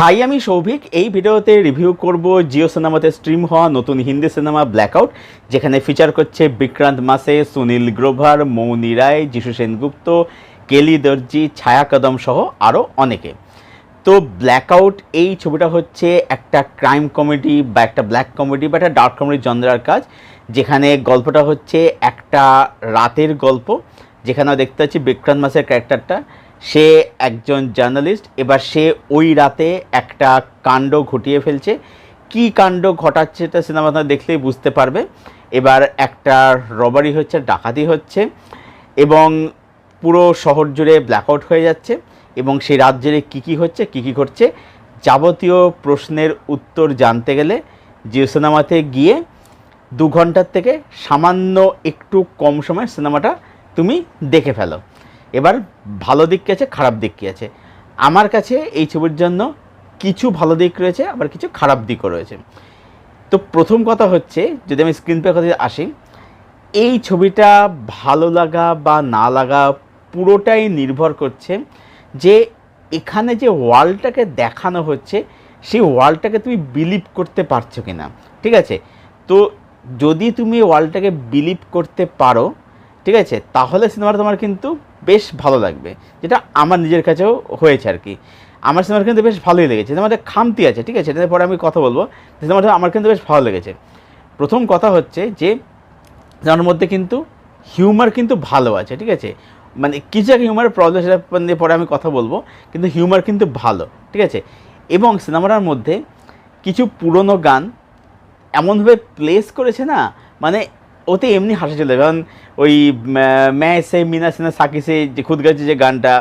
High, আমি সৌভিক। এই ভিডিওতে রিভিউ করব জিও সিনেমাতে স্ট্রিম হওয়া নতুন হিন্দি সিনেমা ব্ল্যাকআউট, যেখানে ফিচার করছে বিক্রান্ত মাসে, সুনীল গ্রোভার, মৌনি রায়, যিশু সেনগুপ্ত, কেলি দর্জি, ছায়া কদম সহ আরও অনেকে। তো ব্ল্যাকআউট এই ছবিটা হচ্ছে একটা ক্রাইম কমেডি বা একটা ব্ল্যাক কমেডি বা একটা ডার্ক কমেডি জনরার কাজ, যেখানে গল্পটা হচ্ছে একটা রাতের গল্প, যেখানে দেখতে পাচ্ছি বিক্রান্ত মাসের ক্যারেক্টারটা, সে একজন জার্নালিস্ট। এবার সে ওই রাতে একটা কাণ্ড ঘটিয়ে ফেলছে। কি কাণ্ড ঘটাচ্ছে এটা সিনেমাটা দেখলেই বুঝতে পারবে। এবার একটা রবারি হচ্ছে, ডাকাতি হচ্ছে, এবং পুরো শহর জুড়ে ব্ল্যাকআউট হয়ে যাচ্ছে। এবং সেই রাত জুড়ে কী কী হচ্ছে, কী কী ঘটছে, যাবতীয় প্রশ্নের উত্তর জানতে গেলে জিও সিনেমাতে গিয়ে 2 ঘন্টার থেকে সামান্য একটু কম সময় সিনেমাটা তুমি দেখে ফেলো। এবার ভালো দিক কী আছে, খারাপ দিক কী আছে? আমার কাছে এই ছবির জন্য কিছু ভালো দিক রয়েছে, আবার কিছু খারাপ দিকও রয়েছে। তো প্রথম কথা হচ্ছে, যদি আমি স্ক্রিন প্লে কথা আসি, এই ছবিটা ভালো লাগা বা না লাগা পুরোটাই নির্ভর করছে যে এখানে যে ওয়ার্ল্ডটাকে দেখানো হচ্ছে সেই ওয়ার্ল্ডটাকে তুমি বিলিভ করতে পারছো কি না। ঠিক আছে? তো যদি তুমি ওয়ার্ল্ডটাকে বিলিভ করতে পারো, ঠিক আছে, তাহলে সিনেমাটা তোমার কিন্তু বেশ ভালো লাগবে, যেটা আমার নিজের কাছেও হয়েছে আর কি। আমার সিনেমাটা কিন্তু বেশ ভালোই লেগেছে। সিনেমাটা খামতি আছে, ঠিক আছে, এটার পরে আমি কথা বলবো। সিনেমাটা আমার কিন্তু বেশ ভালো লেগেছে। প্রথম কথা হচ্ছে যে সিনেমার মধ্যে কিন্তু হিউমার কিন্তু ভালো আছে, ঠিক আছে। মানে কিছু একটা হিউমারের প্রবলেম, সেটা পরে আমি কথা বলবো, কিন্তু হিউমার কিন্তু ভালো, ঠিক আছে। এবং সিনেমাটার মধ্যে কিছু পুরনো গান এমনভাবে প্লেস করেছে না, মানে ওতে এমনি হাসা চলে যাবে। কারণ ওই ম্যা সে মিনা সিনা সাকি সে যে খুদ গাছে যে গানটা,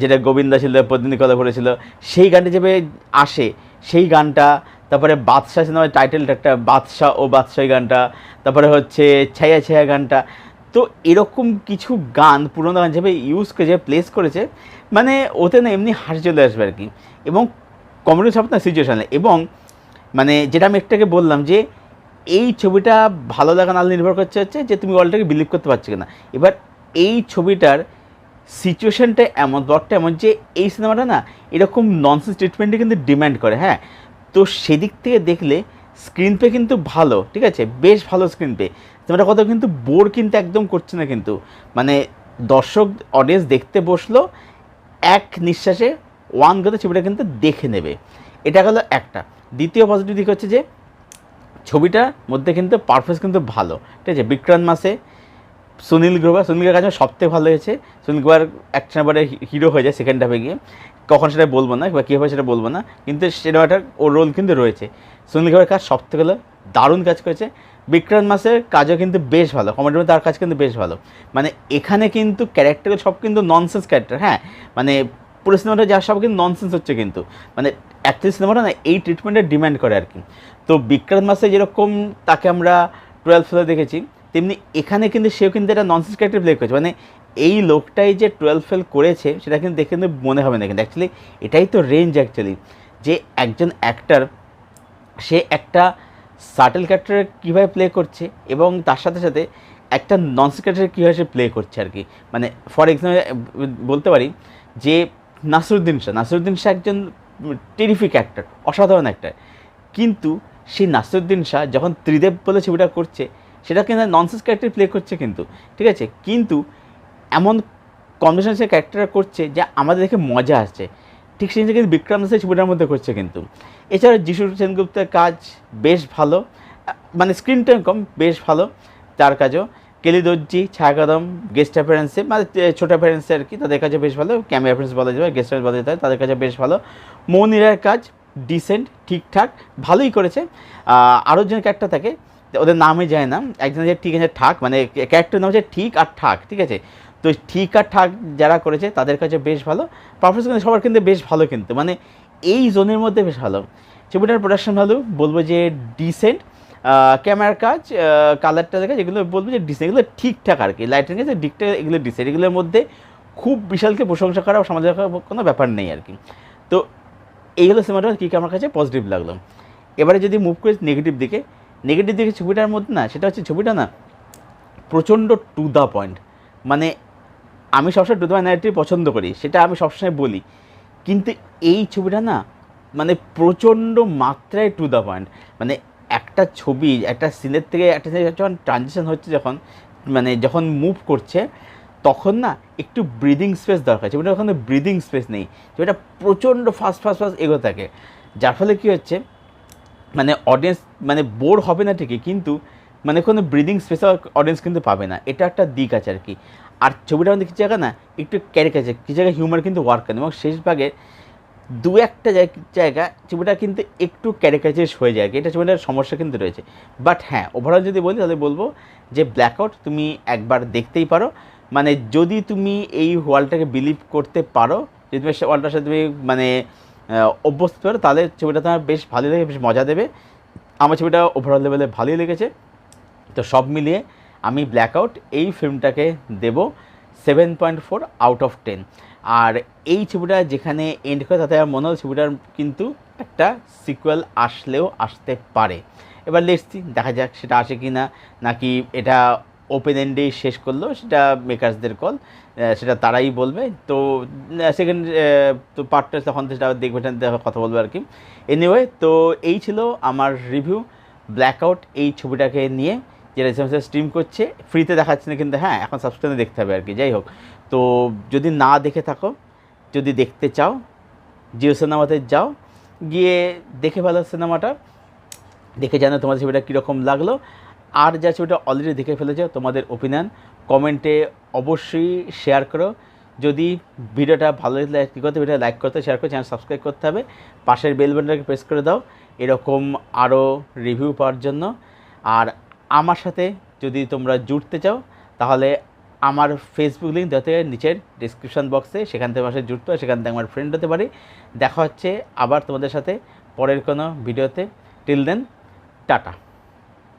যেটা গোবিন্দা ছিল, পদ্মিনী কথা বলেছিল, সেই গানটা যেভাবে আসে, সেই গানটা। তারপরে বাদশাহ সিনেমার টাইটেলটা একটা বাদশাহ ও বাদশাহী গানটা, তারপরে হচ্ছে ছায়া ছায়া গানটা। তো এরকম কিছু গান, পুরোনো গান যেভাবে ইউজ করে, যে প্লেস করেছে, মানে ওতে না এমনি হাসি চলে আসবে আর কি। এবং কমেডি সব না সিচুয়েশানে। এবং মানে যেটা আমি একটাকে বললাম যে এই ছবিটা ভালো লাগা না নির্ভর করছে হচ্ছে যে তুমি ওয়ার্ল্ডটাকে বিলিভ করতে পারছো কিনা। এবার এই ছবিটার সিচুয়েশানটা এমন, ব্লটটা এমন যে এই সিনেমাটা না এরকম ননসেন্স ট্রিটমেন্টে কিন্তু ডিম্যান্ড করে। হ্যাঁ, তো সেদিক থেকে দেখলে স্ক্রিন প্লে কিন্তু ভালো, ঠিক আছে, বেশ ভালো স্ক্রিন প্লে। সিনেমাটা কত কিন্তু বোর কিন্তু একদম করছে না কিন্তু। মানে দর্শক অডিয়েন্স দেখতে বসলো, এক নিঃশ্বাসে ওয়ান গতে ছবিটা কিন্তু দেখে নেবে। এটা গেলো একটা। দ্বিতীয় পজিটিভ দিক হচ্ছে যে ছবিটার মধ্যে কিন্তু পারফরমেন্স কিন্তু ভালো, ঠিক আছে। বিক্রান্ত মাসে, সুনীল গ্রোভার কাছে সবথেকে ভালো হয়েছে। সুনীল গ্রোভার অ্যাকশন নাম্বারে হিরো হয়ে যায় সেকেন্ড হাফে গিয়ে, কখন সেটা বলবো না বা কী হবে সেটা বলবো না, কিন্তু সিনেমাটার ওর রোল কিন্তু রয়েছে। সুনীল গ্রোভারের কাজ সবথেকে ভালো, দারুণ কাজ করেছে। বিক্রান্ত মাসের কাজও কিন্তু বেশ ভালো, কমেডির মধ্যে তার কাজ কিন্তু বেশ ভালো। মানে এখানে কিন্তু ক্যারেক্টারগুলো সব কিন্তু ননসেন্স ক্যারেক্টার। হ্যাঁ, মানে পুরো সিনেমাটা যা সব কিন্তু ননসেন্স হচ্ছে কিন্তু, মানে অ্যাকচুয়ালি সিনেমাটা না এই ট্রিটমেন্টের ডিম্যান্ড করে আর কি। তো বিক্রান্ত মাসে যেরকম তাকে আমরা 12 ফেলে দেখেছি, তেমনি এখানে কিন্তু সেও কিন্তু একটা ননসেন্স ক্যারেক্টার প্লে করেছে। মানে এই লোকটাই যে 12 ফেল করেছে সেটা কিন্তু দেখে কিন্তু মনে হবে না, কিন্তু অ্যাকচুয়ালি এটাই তো রেঞ্জ অ্যাকচুয়ালি, যে একজন অ্যাক্টার সে একটা সাটেল ক্যারেক্টার কীভাবে প্লে করছে এবং তার সাথে সাথে একটা ননসেন্স ক্যারেক্টার কীভাবে সে প্লে করছে আর কি। মানে ফর এক্সাম্পল বলতে পারি যে নাসিরুদ্দিন শাহ একজন টেরিফিক অ্যাক্টার, অসাধারণ অ্যাক্টার, কিন্তু সেই নাসিরুদ্দিন শাহ যখন ত্রিদেব বলে ছবিটা করছে, সেটা কিন্তু ননসেন্স ক্যারেক্টার প্লে করছে কিন্তু, ঠিক আছে, কিন্তু এমন কম্বিনেশন সে ক্যারেক্টার করছে যা আমাদের দেখে মজা আসছে। ঠিক সেই কিন্তু বিক্রম নাসের ছবিটার মধ্যে করছে কিন্তু। এছাড়া যিশু সেনগুপ্তের কাজ বেশ ভালো, মানে স্ক্রিন টাইম কম, বেশ ভালো তার কাজও। কেলি দর্জি, ছায়া কদম গেস্ট অ্যাপিয়ারেন্সে, মানে ছোটো অ্যাপিয়ারেন্সে আর কি, তাদের কাছে বেশ ভালো। ক্যামিও অ্যাপিয়ারেন্স বলা যাবে, গেস্ট অ্যাপিয়ারেন্স বলা যেতে হয়, তাদের কাছে বেশ ভালো। মৌনি রায়ের কাজ ডিসেন্ট, ঠিকঠাক, ভালোই করেছে। আরও জন ক্যারেক্টার থাকে, ওদের নামে যায় না, একজন যে ঠিক আছে ঠাক, মানে ক্যারেক্টার নাম হচ্ছে ঠিক আর ঠাক, ঠিক আছে। তো ঠিক আর ঠাক যারা করেছে তাদের কাছে বেশ ভালো। পারফরমেন্স কিন্তু সবার কিন্তু বেশ ভালো কিন্তু, মানে এই জোনের মধ্যে বেশ ভালো। ছবিটার প্রোডাকশন ভালো, বলবো যে ডিসেন্ট। ক্যামেরার কাজ, কালারটা দেখা, যেগুলো বলবো যে ডিসেন্ট, এগুলো ঠিকঠাক আর কি। লাইটিং আছে দিকটা, এগুলো ডিসেন্ট। এগুলোর মধ্যে খুব বিশালকে প্রশংসা করা, সমাজে রাখার কোনো ব্যাপার নেই আর কি। তো এইগুলো সিনেমাটা কী আমার কাছে পজিটিভ লাগলো। এবারে যদি মুভ করি নেগেটিভ দিকে, ছবিটার মধ্যে না, সেটা হচ্ছে ছবিটা না প্রচণ্ড টু দ্য পয়েন্ট। মানে আমি সবসময় টু দ্য পয়েন্ট ন্যারেটিভ পছন্দ করি, সেটা আমি সবসময় বলি, কিন্তু এই ছবিটা না মানে প্রচণ্ড মাত্রায় টু দ্য পয়েন্ট। মানে একটা ছবি একটা সিনের থেকে একটা সিনে যখন ট্রানজিশন হচ্ছে, যখন মানে যখন মুভ করছে, তখন না একটু ব্রিদিং স্পেস দরকার। ছবিটা ওখানে ব্রিদিং স্পেস নেই, ছবিটা প্রচণ্ড ফাস্ট ফাস্ট ফাস্ট এগোতে থাকে, যার ফলে কী হচ্ছে মানে অডিয়েন্স মানে বোর হবে না ঠিকই, কিন্তু মানে কোনো ব্রিদিং স্পেসে অডিয়েন্স কিন্তু পাবে না। এটা একটা দিক আছে আর কি। আর ছবিটা আমাদের কিছু জায়গা না একটু ক্যারিকাচার, কিছু জায়গায় হিউমার কিন্তু ওয়ার্ক করে, এবং শেষ ভাগে দু একটা জায়গা ছবিটা কিন্তু একটু ক্যারিকাচার হয়ে যায় আর কি। এটা ছবিটার সমস্যা কিন্তু রয়েছে। বাট হ্যাঁ, ওভারঅল যদি বলি তাহলে বলবো যে ব্ল্যাকআউট তুমি একবার দেখতেই পারো। মানে যদি তুমি এই ওয়ার্ল্ডটাকে বিলিভ করতে পারো, যদি তুমি ওয়ার্ল্ডটার সাথে তুমি মানে অভ্যস্ত পারো, তাহলে ছবিটা তোমার বেশ ভালোই লাগে, বেশ মজা দেবে। আমার ছবিটা ওভারঅল লেভেলে ভালোই লেগেছে। তো সব মিলিয়ে আমি ব্ল্যাকআউট এই ফিল্মটাকে দেব 7.4 আউট অফ 10। আর এই ছবিটা যেখানে এন্ড করে তাতে আমার মনে হল ছবিটার কিন্তু একটা সিকুয়েল আসলেও আসতে পারে। এবার লেটস সি, দেখা যাক সেটা আসে কি না, নাকি এটা ওপেন এন্ডেই শেষ করলো, সেটা মেকার্সদের কল, সেটা তারাই বলবে। তো সেকেন্ড তো পার্টটা তখন সেটা দেখবে, কথা বলবে আর কি। এনিওয়ে, তো এই ছিল আমার রিভিউ ব্ল্যাকআউট এই ছবিটাকে নিয়ে, যেটা স্ট্রিম করছে, ফ্রিতে দেখাচ্ছে না কিন্তু, হ্যাঁ এখন সাবস্ক্রিপশনে দেখতে হবে আর কি। যাই হোক, তো যদি না দেখে থাকো, যদি দেখতে চাও, জিও সিনেমাতে যাও, গিয়ে দেখে ফেলো সিনেমাটা, দেখে জানো তোমাদের ছবিটা কীরকম লাগলো। আর যা ছবিটা অলরেডি দেখে ফেলেছো, তোমাদের ওপিনিয়ন কমেন্টে অবশ্যই শেয়ার করো। যদি ভিডিওটা ভালো লাগলে কী করতে, ভিডিও লাইক করতে, শেয়ার করে চ্যানেল সাবস্ক্রাইব করতে হবে, পাশের বেল বাটনটাকে প্রেস করে দাও এরকম আরও রিভিউ পাওয়ার জন্য। আর আমার সাথে যদি তোমরা জুড়তে চাও, তাহলে আমার ফেসবুক লিঙ্ক দেওয়া থেকে নিচের ডিসক্রিপশান বক্সে, সেখান থেকে আমার সাথে জুড়তে হয়, সেখান থেকে আমার ফ্রেন্ড হতে পারি। দেখা হচ্ছে আবার তোমাদের সাথে পরের কোনো ভিডিওতে। Till then, tata.